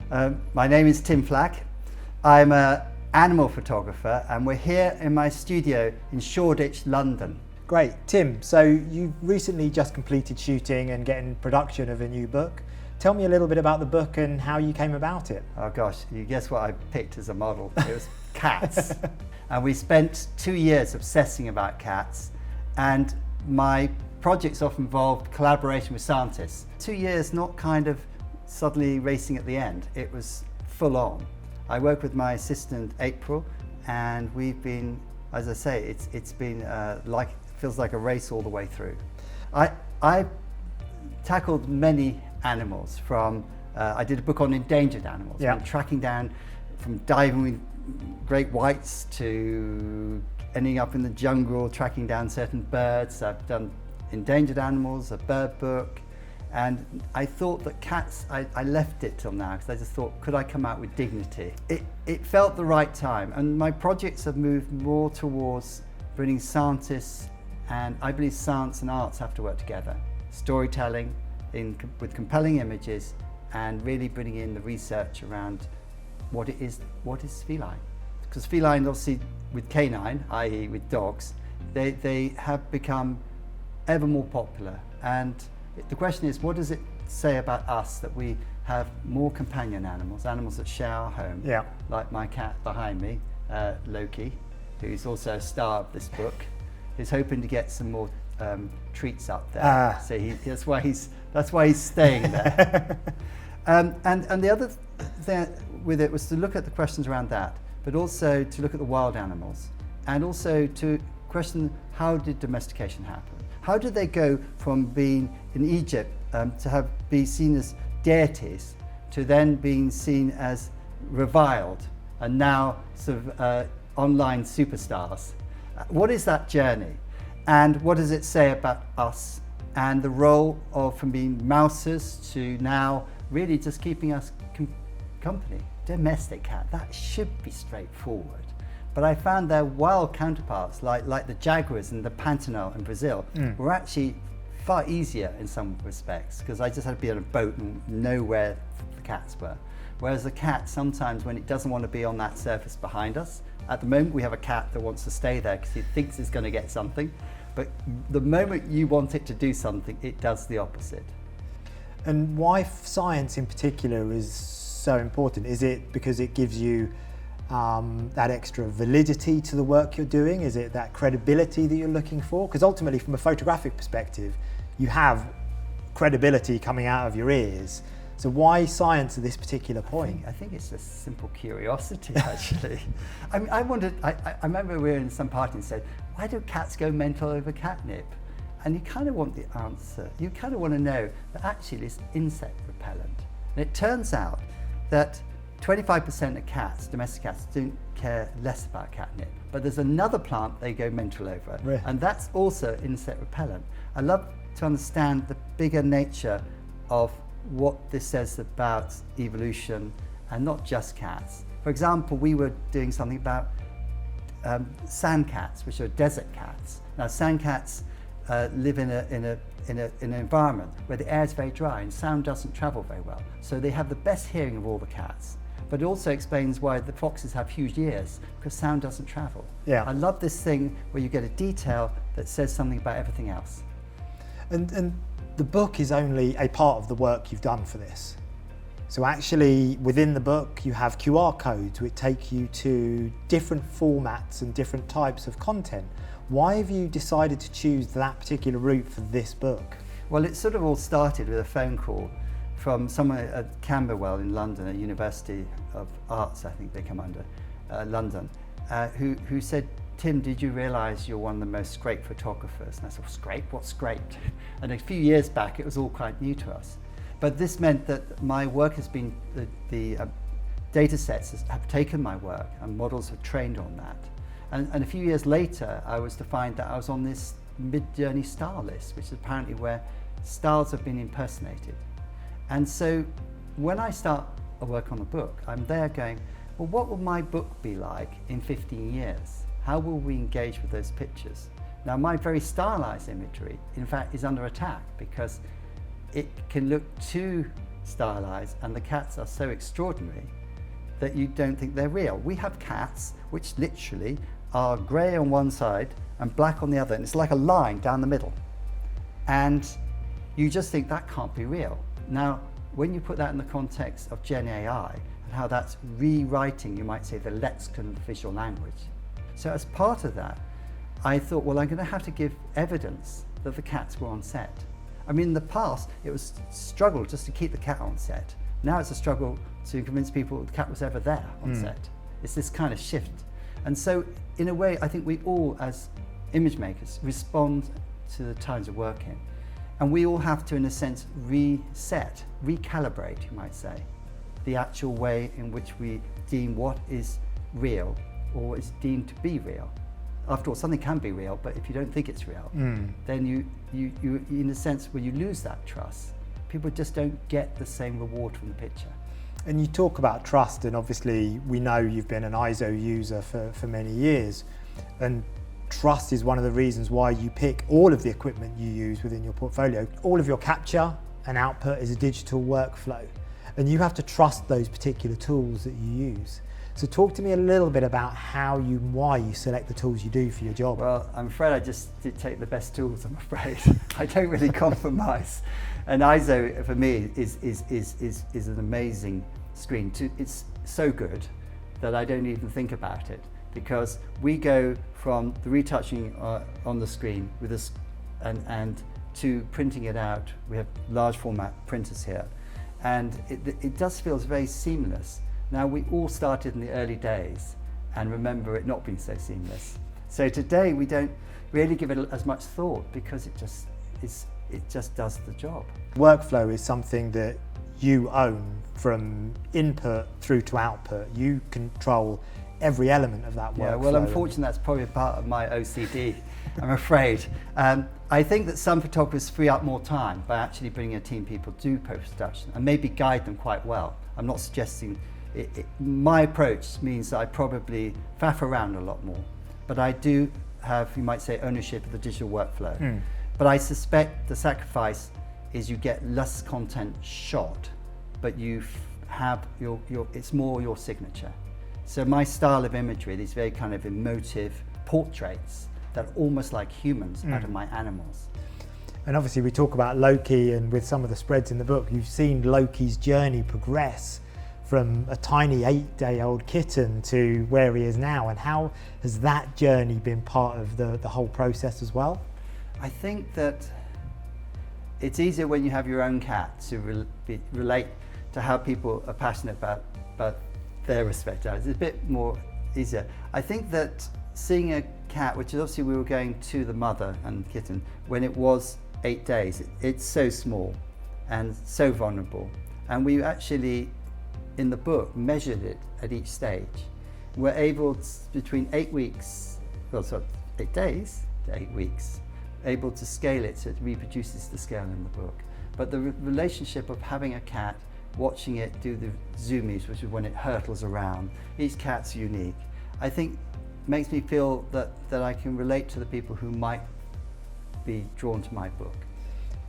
My name is Tim Flach. I'm an animal photographer and we're here in my studio in Shoreditch, London. Great. Tim, so you've recently just completed shooting and getting production of a new book. Tell me a little bit about the book and how you came about it. Oh gosh, you guess what I picked as a model? It was cats. And we spent 2 years obsessing about cats, and my projects often involved collaboration with scientists. 2 years, not kind of suddenly racing at the end, it was full on. I work with my assistant April, and we've been, as I say, it's been feels like a race all the way through. I tackled many animals from, I did a book on endangered animals, yeah. From tracking down, from diving with great whites to ending up in the jungle, tracking down certain birds. I've done endangered animals, a bird book, and I thought that cats, I left it till now because I just thought, could I come out with dignity? It felt the right time, and my projects have moved more towards bringing scientists, and I believe science and arts have to work together. Storytelling with compelling images, and really bringing in the research around what is feline. Because feline, obviously with canine, i.e. with dogs, they have become ever more popular, and the question is, what does it say about us that we have more companion animals that share our home, yeah. Like my cat behind me, Loki, who's also a star of this book, is hoping to get some more treats up there. So that's why he's staying there. And the other thing with it was to look at the questions around that, but also to look at the wild animals, and also to question, how did domestication happen? How did they go from being in Egypt to be seen as deities, to then being seen as reviled, and now sort of online superstars? What is that journey? And what does it say about us and the role of from being mousers to now really just keeping us company? Domestic cat, that should be straightforward. But I found their wild counterparts, like the jaguars and the pantanal in Brazil, were actually far easier in some respects, because I just had to be on a boat and know where the cats were. Whereas the cat, sometimes when it doesn't want to be on that surface behind us, at the moment we have a cat that wants to stay there because he thinks it's going to get something, but the moment you want it to do something, it does the opposite. And why science in particular is so important? Is it because it gives you that extra validity to the work you're doing? Is it that credibility that you're looking for? Because ultimately, from a photographic perspective, you have credibility coming out of your ears. So why science at this particular point? I think it's just simple curiosity, actually. I mean, I remember we were in some party and said, why do cats go mental over catnip? And you kind of want the answer. You kind of want to know that actually it's insect repellent. And it turns out that 25% of cats, domestic cats, don't care less about catnip. But there's another plant they go mental over, really? And that's also insect repellent. I love to understand the bigger nature of what this says about evolution, and not just cats. For example, we were doing something about sand cats, which are desert cats. Now, sand cats live in an environment where the air is very dry and sound doesn't travel very well. So they have the best hearing of all the cats. But it also explains why the foxes have huge ears, because sound doesn't travel. Yeah. I love this thing where you get a detail that says something about everything else. And the book is only a part of the work you've done for this. So actually, within the book, you have QR codes which take you to different formats and different types of content. Why have you decided to choose that particular route for this book? Well, it sort of all started with a phone call from someone at Camberwell in London, a University of Arts, I think they come under, London, who said, Tim, did you realise you're one of the most scraped photographers? And I said, scraped? What's scraped? And a few years back, it was all quite new to us. But this meant that my work has been, the data sets have taken my work, and models have trained on that. And a few years later, I was to find that I was on this Mid-Journey star list, which is apparently where stars have been impersonated. And so when I start a work on the book, I'm there going, well, what will my book be like in 15 years? How will we engage with those pictures? Now, my very stylized imagery, in fact, is under attack because it can look too stylized, and the cats are so extraordinary that you don't think they're real. We have cats which literally are grey on one side and black on the other, and it's like a line down the middle. And you just think that can't be real. Now, when you put that in the context of Gen AI and how that's rewriting, you might say, the lexicon of visual language. So as part of that, I thought, well, I'm going to have to give evidence that the cats were on set. I mean, in the past, it was a struggle just to keep the cat on set. Now it's a struggle to convince people the cat was ever there on set. It's this kind of shift. And so, in a way, I think we all, as image makers, respond to the times we're working. And we all have to, in a sense, reset, recalibrate, you might say, the actual way in which we deem what is real or is deemed to be real. After all, something can be real, but if you don't think it's real, then you, in a sense, where you lose that trust, people just don't get the same reward from the picture. And you talk about trust, and obviously we know you've been an EIZO user for many years, and trust is one of the reasons why you pick all of the equipment you use within your portfolio. All of your capture and output is a digital workflow, and you have to trust those particular tools that you use. So talk to me a little bit about why you select the tools you do for your job. Well, I'm afraid I just did take the best tools, I'm afraid. I don't really compromise. And EIZO, for me, is an amazing screen. It's so good that I don't even think about it, because we go from the retouching on the screen with this and to printing it out. We have large format printers here, and it just feels very seamless. Now, we all started in the early days and remember it not being so seamless. So today we don't really give it as much thought, because it just does the job. Workflow is something that you own from input through to output. You control every element of that workflow. Yeah, well, unfortunately, that's probably part of my OCD, I'm afraid. I think that some photographers free up more time by actually bringing a team of people to do post-production and maybe guide them quite well. I'm not suggesting my approach means that I probably faff around a lot more, but I do have, you might say, ownership of the digital workflow. But I suspect the sacrifice is you get less content shot, but you have it's more your signature. So my style of imagery, these very kind of emotive portraits that are almost like humans out of my animals. And obviously we talk about Loki, and with some of the spreads in the book, you've seen Loki's journey progress from a tiny 8-day-old kitten to where he is now, and how has that journey been part of the whole process as well? I think that it's easier when you have your own cat to relate to how people are passionate about their respect. It's a bit more easier. I think that seeing a cat, which is obviously we were going to the mother and kitten when it was 8 days, it's so small and so vulnerable, and we actually in the book measured it at each stage. We're able to, between 8 weeks, well, so 8 days to 8 weeks, able to scale it so it reproduces the scale in the book. But the relationship of having a cat, watching it do the zoomies, which is when it hurtles around, each cat's unique, I think makes me feel that I can relate to the people who might be drawn to my book.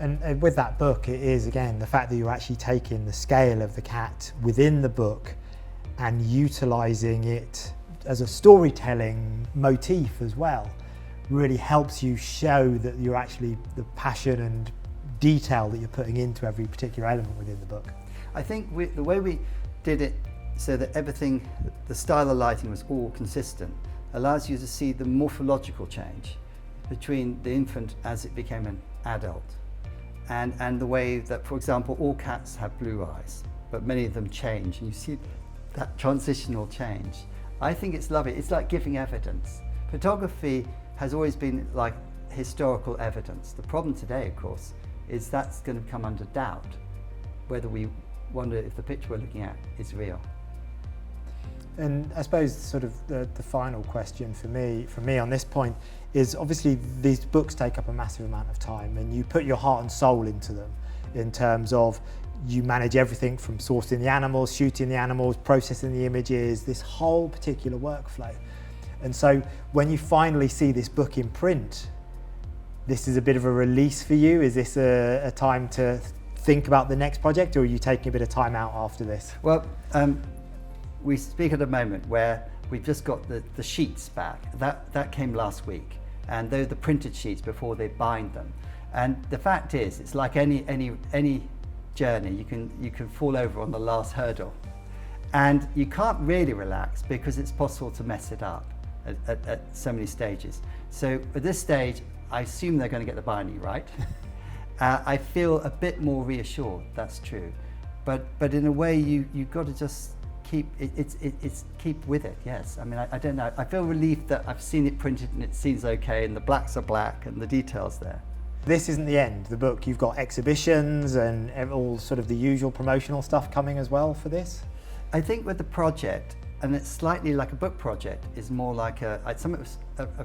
And with that book, it is, again, the fact that you're actually taking the scale of the cat within the book and utilising it as a storytelling motif as well, really helps you show that you're actually the passion and detail that you're putting into every particular element within the book. I think the way we did it so that everything, the style of lighting was all consistent, allows you to see the morphological change between the infant as it became an adult. And the way that, for example, all cats have blue eyes, but many of them change, and you see that transitional change. I think it's lovely. It's like giving evidence. Photography has always been like historical evidence. The problem today, of course, is that's going to come under doubt, whether we wonder if the picture we're looking at is real. And I suppose sort of the final question for me on this point is, obviously these books take up a massive amount of time, and you put your heart and soul into them in terms of you manage everything from sourcing the animals, shooting the animals, processing the images, this whole particular workflow. And so when you finally see this book in print, this is a bit of a release for you? Is this a time to think about the next project, or are you taking a bit of time out after this? Well, we speak at a moment where we've just got the sheets back. That came last week, and they're the printed sheets before they bind them. And the fact is, it's like any journey. You can fall over on the last hurdle, and you can't really relax because it's possible to mess it up at so many stages. So at this stage, I assume they're going to get the binding right. I feel a bit more reassured. That's true, but in a way, you've got to just keep keep with it. Yes, I mean, I don't know. I feel relieved that I've seen it printed and it seems okay, and the blacks are black and the details there. This isn't the end. The book, you've got exhibitions and all sort of the usual promotional stuff coming as well for this. I think with the project, and it's slightly like a book project, is more like a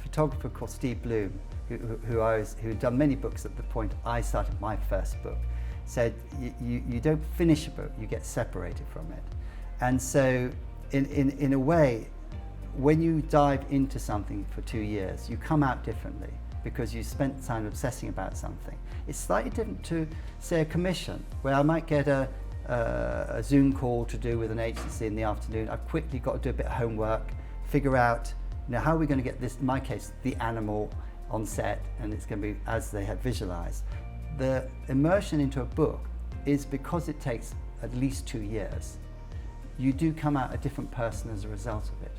photographer called Steve Bloom, who'd done many books at the point I started my first book, said you don't finish a book, you get separated from it. And so in a way, when you dive into something for 2 years, you come out differently because you spent time obsessing about something. It's slightly different to, say, a commission, where I might get a Zoom call to do with an agency in the afternoon. I've quickly got to do a bit of homework, figure out, how are we going to get this, in my case, the animal on set, and it's going to be as they had visualized. The immersion into a book is because it takes at least 2 years. You do come out a different person as a result of it.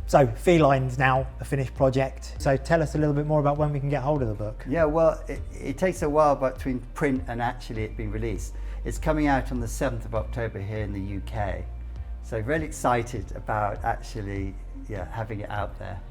So Feline's now a finished project. So tell us a little bit more about when we can get hold of the book. Yeah, well, it takes a while between print and actually it being released. It's coming out on the 7th of October here in the UK. So really excited about actually having it out there.